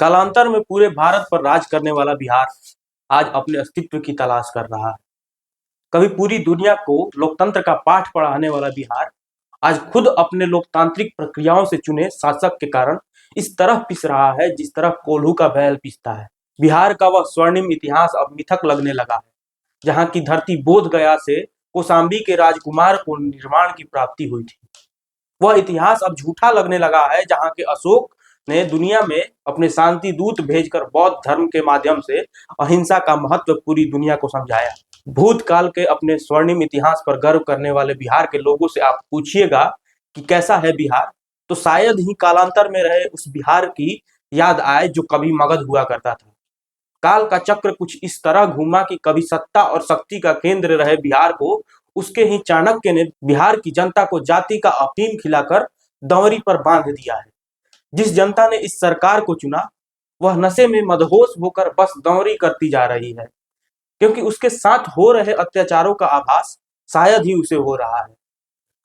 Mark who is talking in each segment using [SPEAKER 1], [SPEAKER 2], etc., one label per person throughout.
[SPEAKER 1] कालांतर में पूरे भारत पर राज करने वाला बिहार आज अपने अस्तित्व की तलाश कर रहा है। कभी पूरी दुनिया को लोकतंत्र का पाठ पढ़ाने वाला बिहार आज खुद अपने लोकतांत्रिक प्रक्रियाओं से चुने शासक के कारण इस तरह पिस रहा है जिस तरह कोल्हू का बैल पिसता है। बिहार का वह स्वर्णिम इतिहास अब मिथक लगने लगा है, जहाँ की धरती बोध गया से कौशाम्बी के राजकुमार को निर्माण की प्राप्ति हुई थी। वह इतिहास अब झूठा लगने लगा है, जहाँ के अशोक ने दुनिया में अपने शांति दूत भेजकर बौद्ध धर्म के माध्यम से अहिंसा का महत्व पूरी दुनिया को समझाया। भूतकाल के अपने स्वर्णिम इतिहास पर गर्व करने वाले बिहार के लोगों से आप पूछिएगा कि कैसा है बिहार, तो शायद ही कालांतर में रहे उस बिहार की याद आए जो कभी मगध हुआ करता था। काल का चक्र कुछ इस तरह घूमा कि कभी सत्ता और शक्ति का केंद्र रहे बिहार को उसके ही चाणक्य ने बिहार की जनता को जाति का अफीम खिलाकर दंवरी पर बांध दिया है। जिस जनता ने इस सरकार को चुना वह नशे में मदहोश होकर बस दंवरी करती जा रही है, क्योंकि उसके साथ हो रहे अत्याचारों का आभास शायद ही उसे हो रहा है।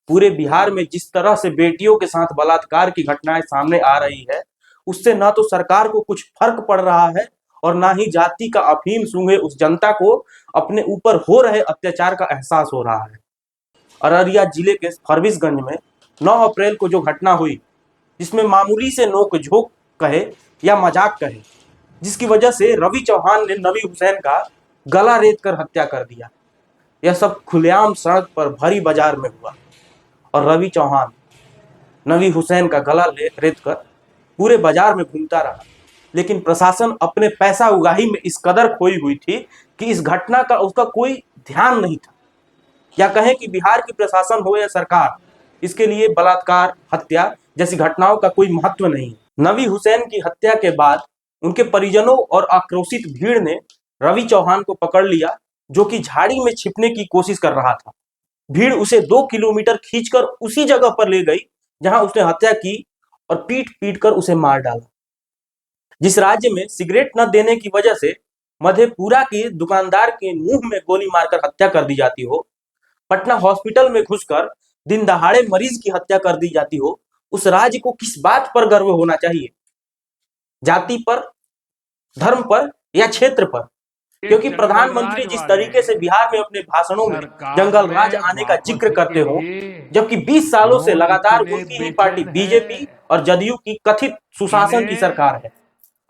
[SPEAKER 1] पूरे बिहार में जिस तरह से बेटियों के साथ बलात्कार की घटनाएं सामने आ रही है, उससे न तो सरकार को कुछ फर्क पड़ रहा है और ना ही जाति का अफीम सूंघे उस जनता को अपने ऊपर हो रहे अत्याचार का एहसास हो रहा है। अररिया जिले के फरबिसगंज में 9 अप्रैल को जो घटना हुई, जिसमें मामूली से नोक-झोंक कहे या मजाक कहे, जिसकी वजह से रवि चौहान ने नवी हुसैन का गला रेत कर हत्या कर दिया, यह सब खुलेआम सड़क पर भरी बाजार में हुआ और रवि चौहान नवी हुसैन का गला रेत कर पूरे बाजार में घूमता रहा। लेकिन प्रशासन अपने पैसा उगाही में इस कदर खोई हुई थी कि इस घटना का उसका कोई ध्यान नहीं था। या कहें कि बिहार की प्रशासन हो या सरकार, इसके लिए बलात्कार, हत्या जैसी घटनाओं का कोई महत्व नहीं। नवी हुसैन की हत्या के बाद उनके परिजनों और आक्रोशित भीड़ ने रवि चौहान को पकड़ लिया, जो कि झाड़ी में छिपने की कोशिश कर रहा था। भीड़ उसे 2 किलोमीटर खींचकर उसी जगह पर ले गई जहां उसने हत्या की और पीट पीट कर उसे मार डाला। जिस राज्य में सिगरेट न देने की वजह से मधेपुरा के दुकानदार के मुंह में गोली मारकर हत्या कर दी जाती हो, पटना हॉस्पिटल में घुसकर दिन दहाड़े मरीज की हत्या कर दी जाती हो, उस राज्य को किस बात पर गर्व होना चाहिए? जाति पर, धर्म पर या क्षेत्र पर? क्योंकि प्रधानमंत्री जिस तरीके से बिहार में अपने भाषणों में जंगल राज आने का जिक्र करते हो, जबकि 20 सालों से लगातार उनकी ही पार्टी बीजेपी और जदयू की कथित सुशासन की सरकार है,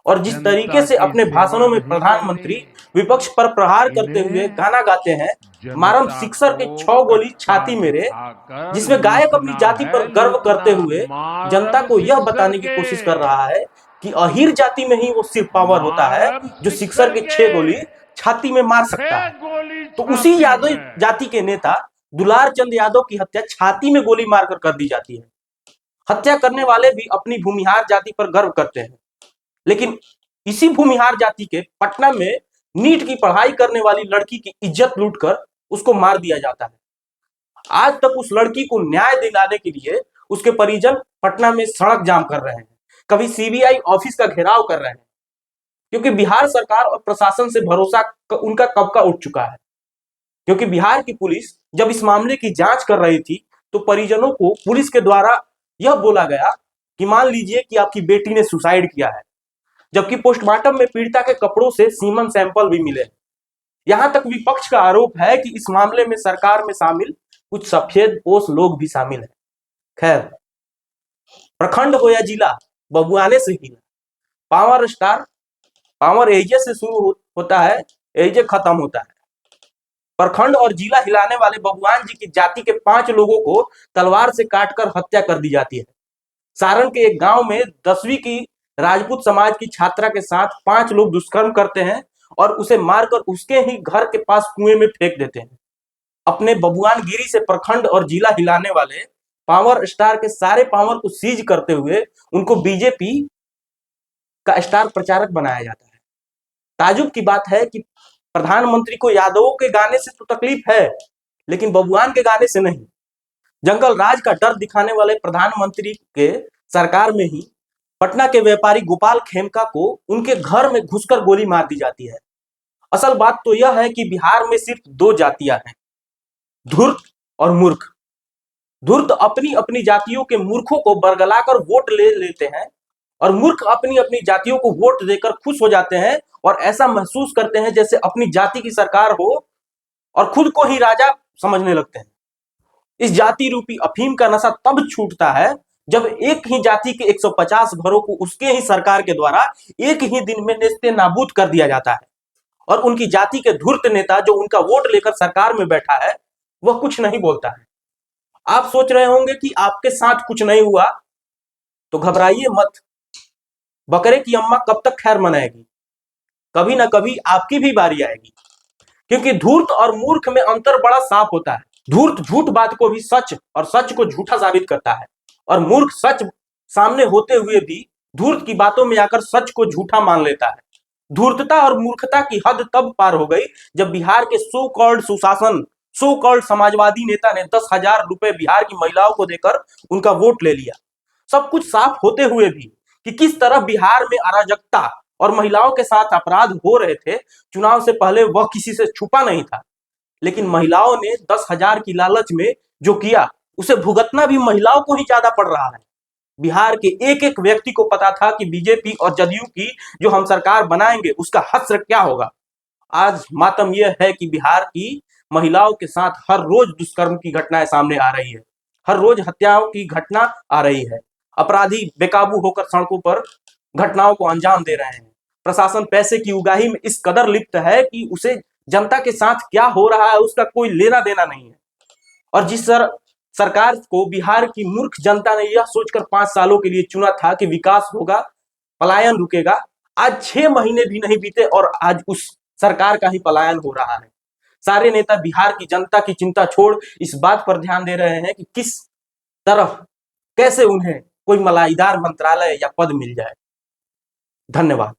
[SPEAKER 1] और जिस तरीके से अपने भाषणों में प्रधानमंत्री विपक्ष पर प्रहार करते हुए गाना गाते हैं, मारम सिक्सर के 6 गोली छाती मेरे, जिसमें गायक अपनी जाति पर गर्व करते हुए जनता को यह बताने की कोशिश कर रहा है कि अहीर जाति में ही वो सिर्फ पावर होता है जो सिक्सर के 6 गोली छाती में मार सकता है। तो उसी यादव जाति के नेता दुलार चंद यादव की हत्या छाती में गोली मारकर कर दी जाती है। हत्या करने वाले भी अपनी भूमिहार जाति पर गर्व करते हैं, लेकिन इसी भूमिहार जाति के पटना में नीट की पढ़ाई करने वाली लड़की की इज्जत लूटकर उसको मार दिया जाता है। आज तक उस लड़की को न्याय दिलाने के लिए उसके परिजन पटना में सड़क जाम कर रहे हैं, कभी सीबीआई ऑफिस का घेराव कर रहे हैं, क्योंकि बिहार सरकार और प्रशासन से भरोसा उनका कब का उठ चुका है। क्योंकि बिहार की पुलिस जब इस मामले की जांच कर रही थी तो परिजनों को पुलिस के द्वारा यह बोला गया कि मान लीजिए कि आपकी बेटी ने सुसाइड किया है, जबकि पोस्टमार्टम में पीड़िता के कपड़ों से सीमन सैंपल भी मिले। यहां तक विपक्ष का आरोप है कि इस मामले में सरकार में शामिल कुछ सफेदपोश लोग भी शामिल हैं। खैर, प्रखंड हो या जिला, बबुआने से ही पावर स्टार, पावर एजे से शुरू होता है, एजे खत्म होता है। प्रखंड और जिला हिलाने वाले बबुआन जी की जाति के 5 लोगों को तलवार से काटकर हत्या कर दी जाती है। सारण के एक गांव में 10वीं की राजपूत समाज की छात्रा के साथ 5 लोग दुष्कर्म करते हैं और उसे मारकर उसके ही घर के पास कुएं में फेंक देते हैं। अपने बबुआन गिरी से प्रखंड और जिला हिलाने वाले पावर स्टार के सारे पावर को सीज करते हुए उनको बीजेपी का स्टार प्रचारक बनाया जाता है। ताजुब की बात है कि प्रधानमंत्री को यादवों के गाने से तो तकलीफ है, लेकिन बबुआन के गाने से नहीं। जंगल राज का डर दिखाने वाले प्रधानमंत्री के सरकार में ही पटना के व्यापारी गोपाल खेमका को उनके घर में घुसकर गोली मार दी जाती है। असल बात तो यह है कि बिहार में सिर्फ 2 जातियां हैं, धूर्त और मूर्ख। धूर्त अपनी अपनी जातियों के मूर्खों को बरगलाकर वोट ले लेते हैं और मूर्ख अपनी अपनी जातियों को वोट देकर खुश हो जाते हैं और ऐसा महसूस करते हैं जैसे अपनी जाति की सरकार हो और खुद को ही राजा समझने लगते हैं। इस जाति रूपी अफीम का नशा तब छूटता है जब एक ही जाति के 150 घरों को उसके ही सरकार के द्वारा एक ही दिन में नेस्ते नाबूद कर दिया जाता है और उनकी जाति के धूर्त नेता जो उनका वोट लेकर सरकार में बैठा है वह कुछ नहीं बोलता है। आप सोच रहे होंगे कि आपके साथ कुछ नहीं हुआ, तो घबराइए मत। बकरे की अम्मा कब तक खैर मनाएगी, कभी ना कभी आपकी भी बारी आएगी। क्योंकि धूर्त और मूर्ख में अंतर बड़ा साफ होता है। धूर्त झूठ बात को भी सच और सच को झूठा साबित करता है और मूर्ख सच सामने होते हुए भी धूर्त की बातों में आकर सच को झूठा मान लेता है। धूर्तता और मूर्खता की हद तब पार हो गई जब बिहार के सो कॉल्ड सुशासन, सो कॉल्ड समाजवादी नेता ने 10,000 रुपए बिहार की महिलाओं को देकर उनका वोट ले लिया। सब कुछ साफ होते हुए भी कि किस तरह बिहार में अराजकता और महिलाओं के साथ अपराध हो रहे थे, चुनाव से पहले वह किसी से छुपा नहीं था। लेकिन महिलाओं ने 10,000 की लालच में जो किया उसे भुगतना भी महिलाओं को ही ज्यादा पड़ रहा है। बिहार के एक एक व्यक्ति को पता था कि बीजेपी और जदयू की जो हम सरकार बनाएंगे उसका हश्र क्या होगा। आज मातम यह है कि बिहार की महिलाओं के साथ हर रोज दुष्कर्म की घटनाएं सामने आ रही है, हर रोज हत्याओं की घटना आ रही है। अपराधी बेकाबू होकर सड़कों पर घटनाओं को अंजाम दे रहे हैं। प्रशासन पैसे की उगाही में इस कदर लिप्त है कि उसे जनता के साथ क्या हो रहा है उसका कोई लेना देना नहीं है। और जिस सरकार को बिहार की मूर्ख जनता ने यह सोचकर 5 सालों के लिए चुना था कि विकास होगा, पलायन रुकेगा, आज 6 महीने भी नहीं बीते और आज उस सरकार का ही पलायन हो रहा है। सारे नेता बिहार की जनता की चिंता छोड़ इस बात पर ध्यान दे रहे हैं कि किस तरह कैसे उन्हें कोई मलाईदार मंत्रालय या पद मिल जाए। धन्यवाद।